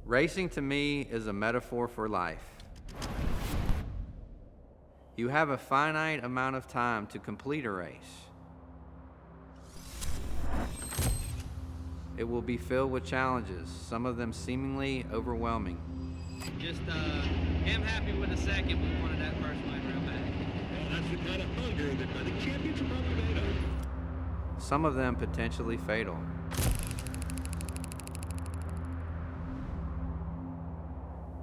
Racing to me is a metaphor for life. You have a finite amount of time to complete a race. It will be filled with challenges, some of them seemingly overwhelming. Just am happy with the second. We wanted that first win real bad. Well, that's the kind of hunger that the champions are probably made of. Some of them potentially fatal.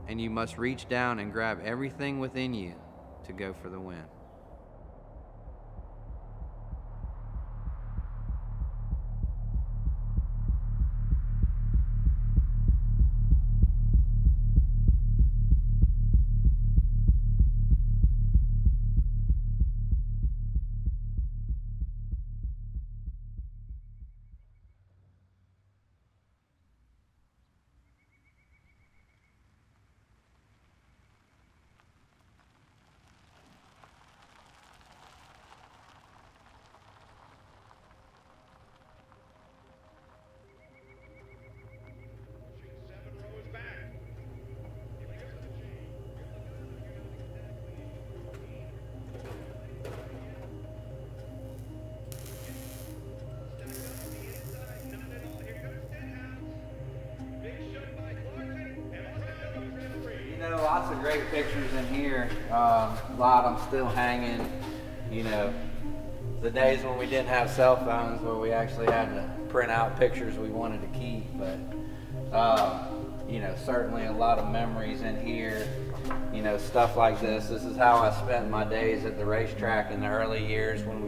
And you must reach down and grab everything within you to go for the win. Lots of great pictures in here. A lot I'm still hanging. The days when we didn't have cell phones, where we actually had to print out pictures we wanted to keep. But certainly a lot of memories in here. Stuff like this. This is how I spent my days at the racetrack in the early years when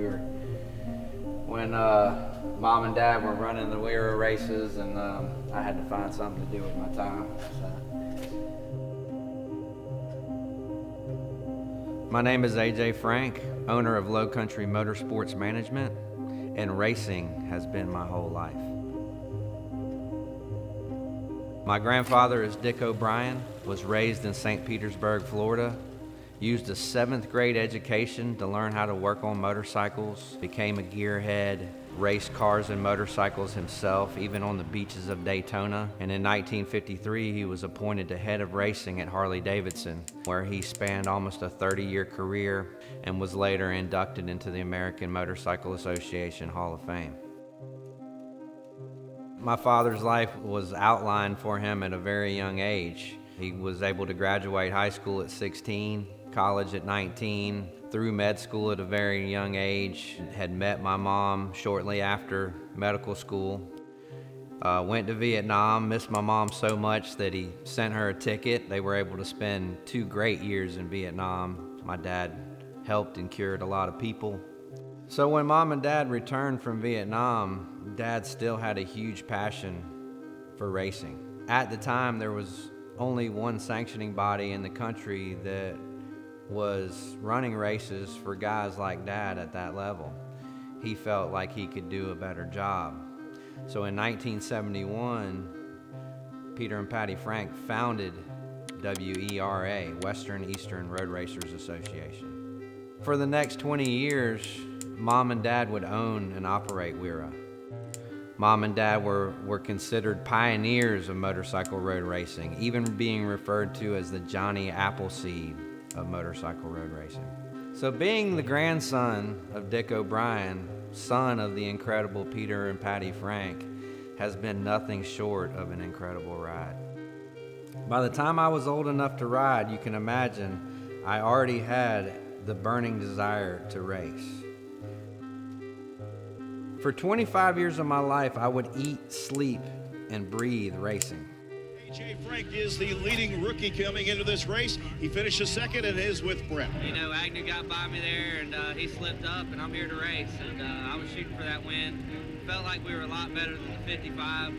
Mom and Dad were running the WERA races, and I had to find something to do with my time. So. My name is AJ Frank, owner of Low Country Motorsports Management, and racing has been my whole life. My grandfather is Dick O'Brien, was raised in St. Petersburg, Florida, used a 7th grade education to learn how to work on motorcycles, became a gearhead, raced cars and motorcycles himself, even on the beaches of Daytona. And in 1953, he was appointed to head of racing at Harley-Davidson, where he spanned almost a 30-year career and was later inducted into the American Motorcycle Association Hall of Fame. My father's life was outlined for him at a very young age. He was able to graduate high school at 16, college at 19, through med school at a very young age, had met my mom shortly after medical school. Went to Vietnam, missed my mom so much that he sent her a ticket. They were able to spend 2 great years in Vietnam. My dad helped and cured a lot of people. So when Mom and Dad returned from Vietnam, Dad still had a huge passion for racing. At the time, there was only one sanctioning body in the country that was running races for guys like Dad at that level. He felt like he could do a better job. So in 1971, Peter and Patty Frank founded WERA, Western Eastern Road Racers Association. For the next 20 years, Mom and Dad would own and operate WERA. Mom and Dad were considered pioneers of motorcycle road racing, even being referred to as the Johnny Appleseed of motorcycle road racing. So being the grandson of Dick O'Brien, son of the incredible Peter and Patty Frank, has been nothing short of an incredible ride. By the time I was old enough to ride, you can imagine I already had the burning desire to race. For 25 years of my life, I would eat, sleep, and breathe racing. AJ Frank is the leading rookie coming into this race. He finishes second and is with Brett. Agnew got by me there, and he slipped up, and I'm here to race. And I was shooting for that win. Felt like we were a lot better than the 55.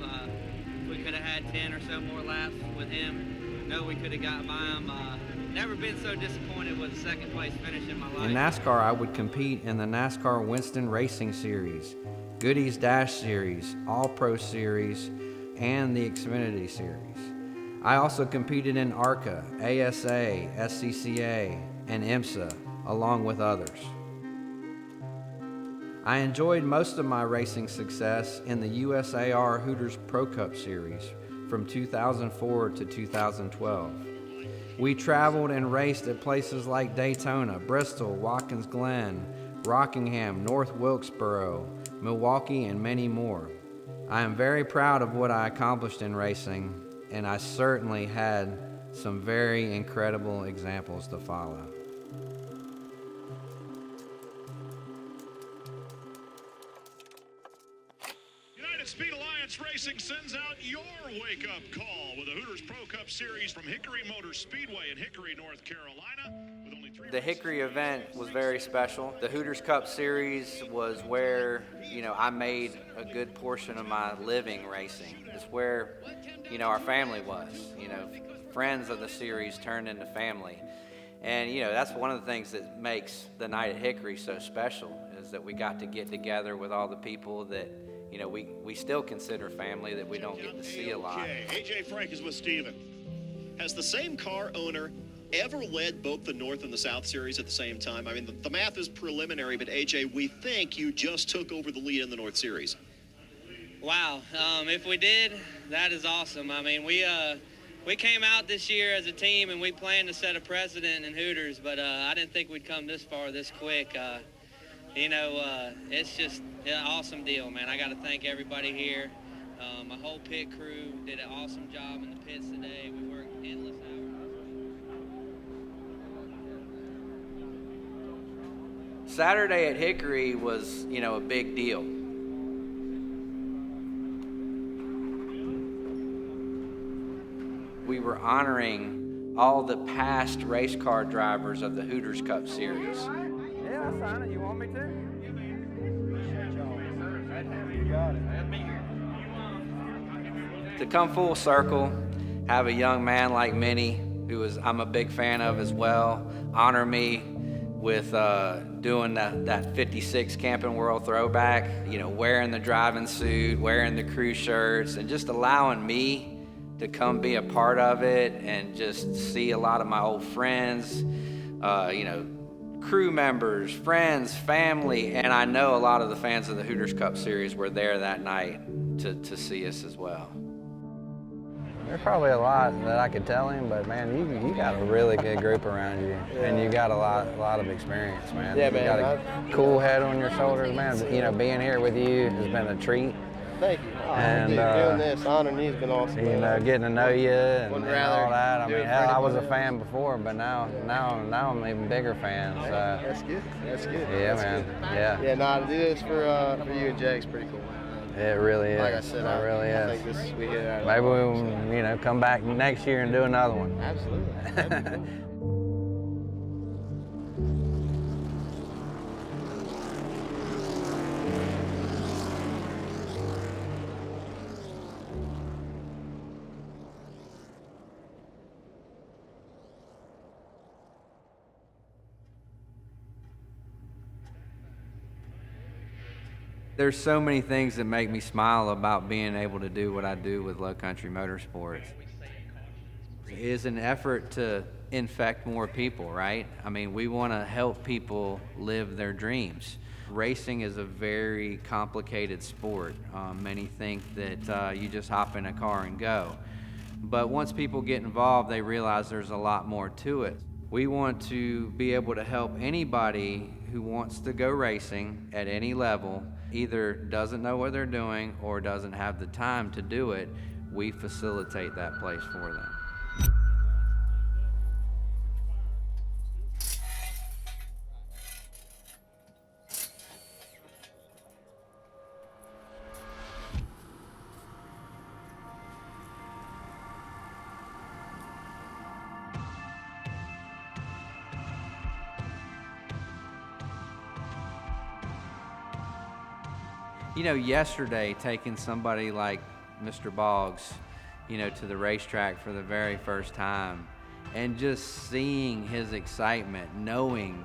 We could have had 10 or so more laps with him. We could have got by him. Never been so disappointed with a second place finish in my life. In NASCAR, I would compete in the NASCAR Winston Racing Series, Goodies Dash Series, All-Pro Series, and the Xfinity Series. I also competed in ARCA, ASA, SCCA, and IMSA, along with others. I enjoyed most of my racing success in the USAR Hooters Pro Cup Series from 2004 to 2012. We traveled and raced at places like Daytona, Bristol, Watkins Glen, Rockingham, North Wilkesboro, Milwaukee, and many more. I am very proud of what I accomplished in racing, and I certainly had some very incredible examples to follow. United Speed Alliance Racing sends out your wake-up call with the Hooters Pro Cup Series from Hickory Motor Speedway in Hickory, North Carolina. With only 3 The Hickory event was very special. The Hooters Cup Series was where, I made a good portion of my living racing. It's where, our family was. Friends of the series turned into family. And, that's one of the things that makes the night at Hickory so special, is that we got to get together with all the people that, we still consider family, that we don't get to see a lot. AJ Frank is with Steven. Has the same car owner ever led both the North and the South Series at the same time? I mean, the math is preliminary, but AJ, we think you just took over the lead in the North Series. Wow, if we did, that is awesome. I mean, we came out this year as a team and we planned to set a precedent in Hooters, but I didn't think we'd come this far this quick. It's just an awesome deal, man. I got to thank everybody here. My whole pit crew did an awesome job in the pits today. We worked endless hours. Saturday at Hickory was, a big deal. We were honoring all the past race car drivers of the Hooters Cup Series. Yeah, I'll sign it. You want me to? To come full circle, have a young man like Minnie, I'm a big fan of as well, honor me with doing that 56 Camping World throwback, wearing the driving suit, wearing the crew shirts, and just allowing me to come be a part of it and just see a lot of my old friends, crew members, friends, family, and I know a lot of the fans of the Hooters Cup Series were there that night to see us as well. There's probably a lot that I could tell him, but man, you got a really good group around you, and you got a lot of experience, man. Yeah, you man. got a cool head on your shoulders, man. Being here with you has been a treat. Thank you. And, doing this, honoring you has been awesome. Getting to know you and all rather that. I do mean, it for hell, I was a anybody. fan before, but now I'm an even bigger fan. So. That's good. That's good. Yeah, That's man. good. Yeah. Yeah, no, to do this for you and Jake's pretty cool. It really is. Like I said, it really I is. think we hit it out of Maybe the park. we'll, come back next year and do another one. Absolutely. That'd be cool. There's so many things that make me smile about being able to do what I do with Low Country Motorsports. It is an effort to infect more people, right? I mean, we want to help people live their dreams. Racing is a very complicated sport. Many think that you just hop in a car and go. But once people get involved, they realize there's a lot more to it. We want to be able to help anybody who wants to go racing at any level, either doesn't know what they're doing or doesn't have the time to do it. We facilitate that place for them. Yesterday, taking somebody like Mr. Boggs, to the racetrack for the very first time, and just seeing his excitement, knowing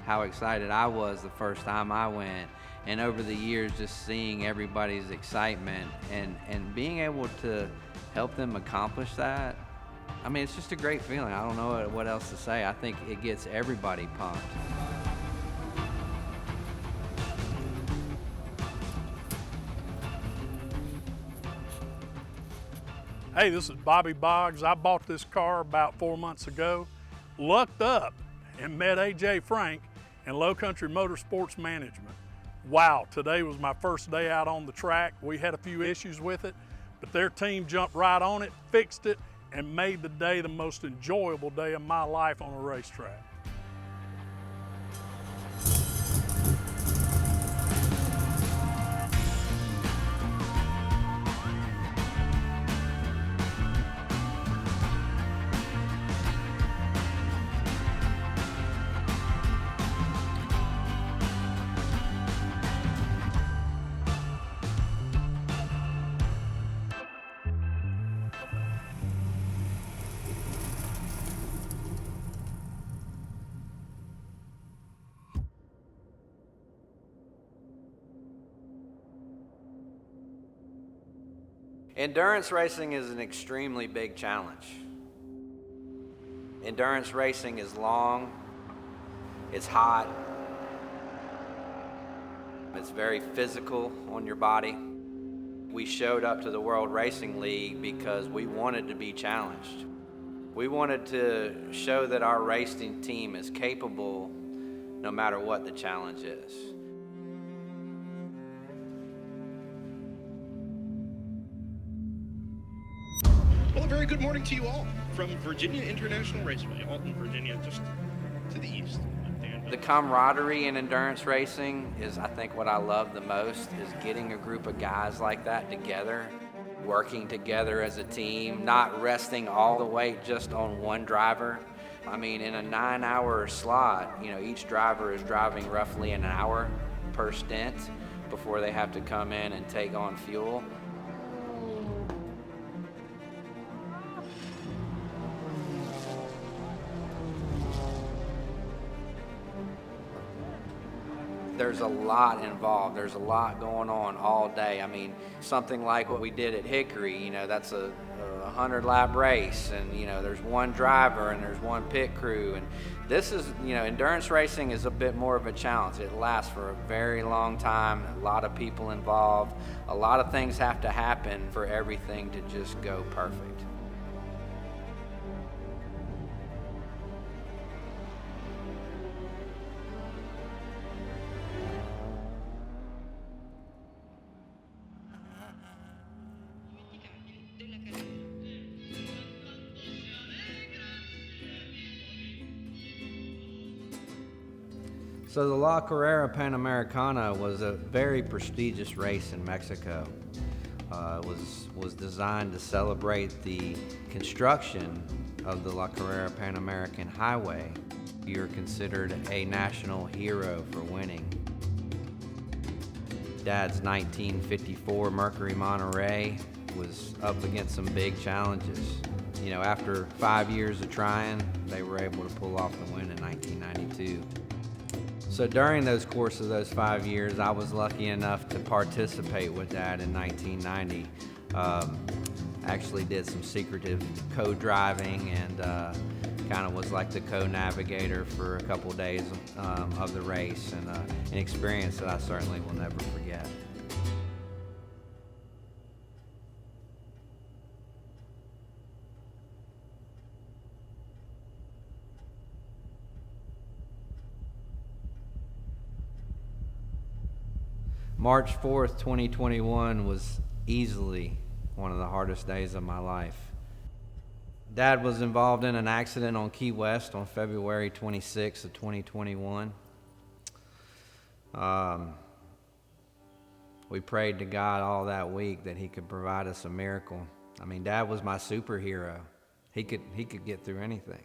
how excited I was the first time I went, and over the years just seeing everybody's excitement and being able to help them accomplish that. I mean, it's just a great feeling. I don't know what else to say. I think it gets everybody pumped. Hey, this is Bobby Boggs. I bought this car about 4 months ago, lucked up and met AJ Frank in Low Country Motorsports Management. Wow, today was my first day out on the track. We had a few issues with it, but their team jumped right on it, fixed it, and made the day the most enjoyable day of my life on a racetrack. Endurance racing is an extremely big challenge. Endurance racing is long, it's hot, it's very physical on your body. We showed up to the World Racing League because we wanted to be challenged. We wanted to show that our racing team is capable no matter what the challenge is. Well, a very good morning to you all from Virginia International Raceway, Alton, Virginia, just to the east. The camaraderie in endurance racing is, I think, what I love the most, is getting a group of guys like that together, working together as a team, not resting all the weight just on one driver. I mean, in a 9-hour slot, each driver is driving roughly an hour per stint before they have to come in and take on fuel. There's a lot involved. There's a lot going on all day. I mean, something like what we did at Hickory, that's a 100-lap race, and there's one driver and there's one pit crew, and this is, endurance racing is a bit more of a challenge. It lasts for a very long time, a lot of people involved, a lot of things have to happen for everything to just go perfect. So the La Carrera Panamericana was a very prestigious race in Mexico. It was designed to celebrate the construction of the La Carrera Pan American Highway. You're considered a national hero for winning. Dad's 1954 Mercury Monterey was up against some big challenges. After 5 years of trying, they were able to pull off the win in 1992. So during those course of those 5 years, I was lucky enough to participate with Dad in 1990. Actually did some secretive co-driving and kind of was like the co-navigator for a couple days of the race, and an experience that I certainly will never forget. March 4th, 2021 was easily one of the hardest days of my life. Dad was involved in an accident on Key West on February 26th of 2021. We prayed to God all that week that he could provide us a miracle. I mean, Dad was my superhero. He could get through anything.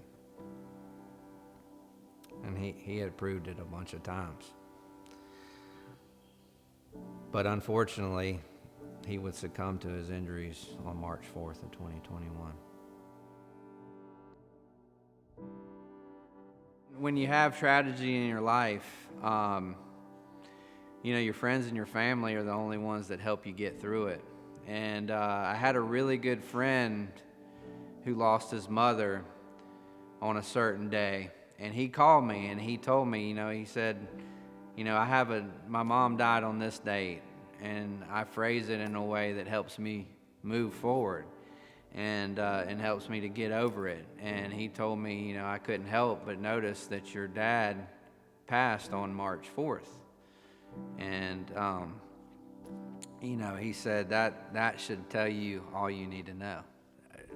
And he had proved it a bunch of times. But unfortunately, he would succumb to his injuries on March 4th of 2021. When you have tragedy in your life, your friends and your family are the only ones that help you get through it. And I had a really good friend who lost his mother on a certain day. And he called me and he told me, he said, my mom died on this date, and I phrase it in a way that helps me move forward. and helps me to get over it. And he told me, you know, I couldn't help but notice that your dad passed on March 4th. And, you know, he said that should tell you all you need to know.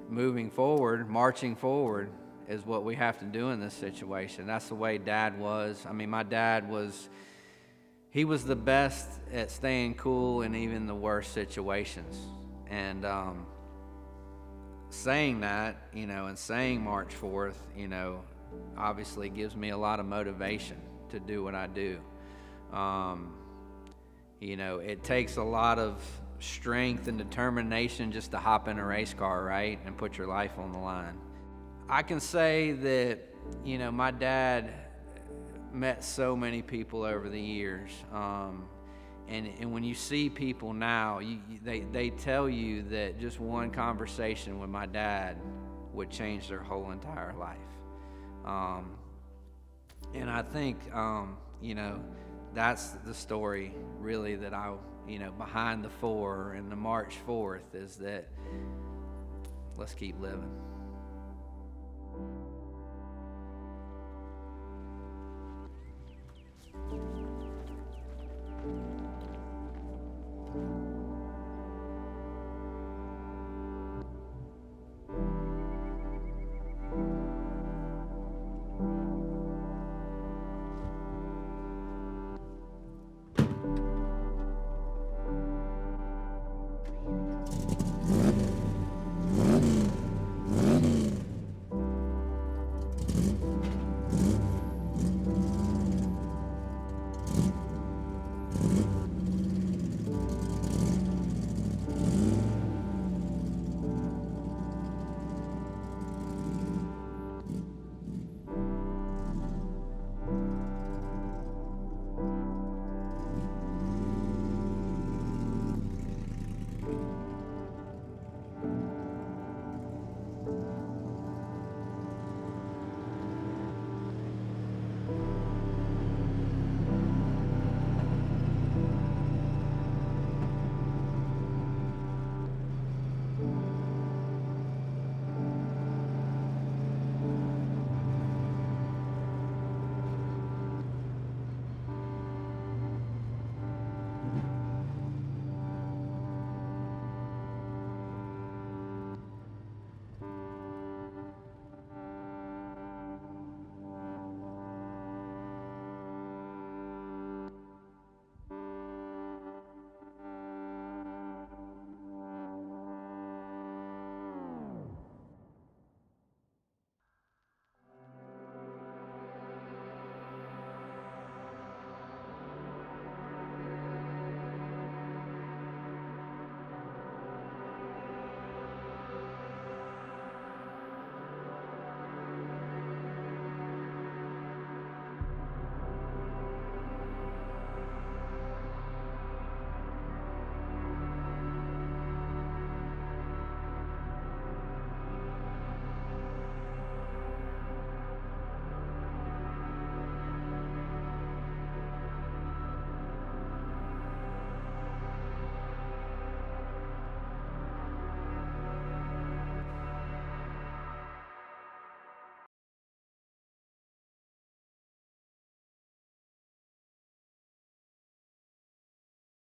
Moving forward, marching forward is what we have to do in this situation. That's the way Dad was. I mean, my dad he was the best at staying cool in even the worst situations. And saying that, you know, and saying March 4th, you know, obviously gives me a lot of motivation to do what I do. You know, it takes a lot of strength and determination just to hop in a race car, right, and put your life on the line. I can say that, you know, my dad met so many people over the years, and when you see people now, they tell you that just one conversation with my dad would change their whole entire life. And I think, you know, that's the story really that you know, behind the 4 and the March 4th is that let's keep living.